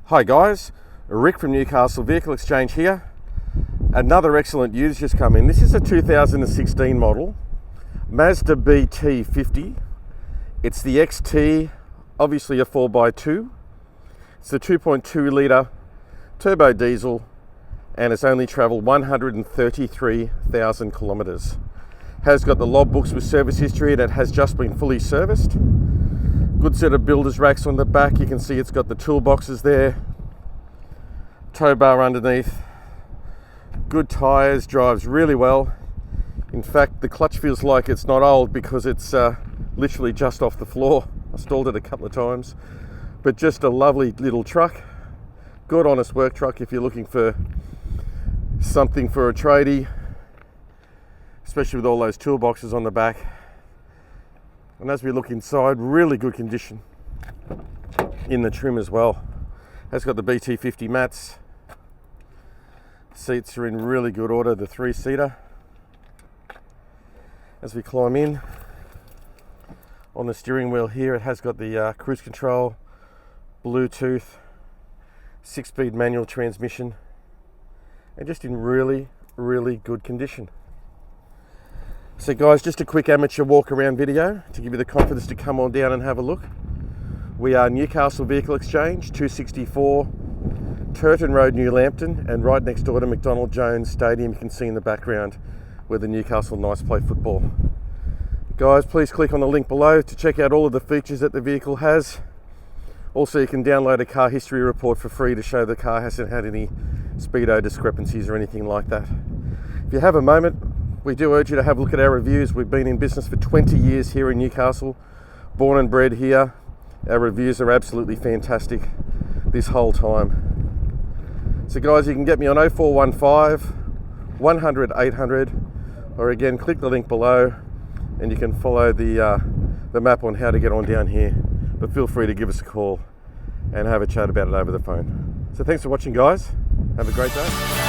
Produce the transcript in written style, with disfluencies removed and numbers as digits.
Hi guys, Rick from Newcastle Vehicle Exchange here. Another excellent used just come in. This is a 2016 model, Mazda BT-50. It's the XT, obviously a 4x2. It's the 2.2 litre turbo diesel and it's only travelled 133,000 kilometres. Has got the logbooks with service history and it has just been fully serviced. Good set of builder's racks on the back. You can see it's got the toolboxes there, tow bar underneath, good tyres, drives really well. In fact, the clutch feels like it's not old because it's literally just off the floor. I stalled it a couple of times, but just a lovely little truck. Good honest work truck if you're looking for something for a tradie, especially with all those toolboxes on the back. And as we look inside, really good condition in the trim as well. Has got the BT-50 mats. Seats are in really good order, the 3-seater. As we climb in, on the steering wheel here, it has got the cruise control, Bluetooth, 6-speed manual transmission, and just in really, really good condition. So guys, just a quick amateur walk around video to give you the confidence to come on down and have a look. We are Newcastle Vehicle Exchange, 264 Turton Road, Lambton, and right next door to McDonald Jones Stadium. You can see in the background where the Newcastle Knights play football. Guys, please click on the link below to check out all of the features that the vehicle has. Also, you can download a car history report for free to show the car hasn't had any speedo discrepancies or anything like that. If you have a moment, we do urge you to have a look at our reviews. We've been in business for 20 years here in Newcastle, born and bred here. Our reviews are absolutely fantastic this whole time. So guys, you can get me on 0415 100 800, or again, click the link below and you can follow the map on how to get on down here. But feel free to give us a call and have a chat about it over the phone. So thanks for watching guys. Have a great day.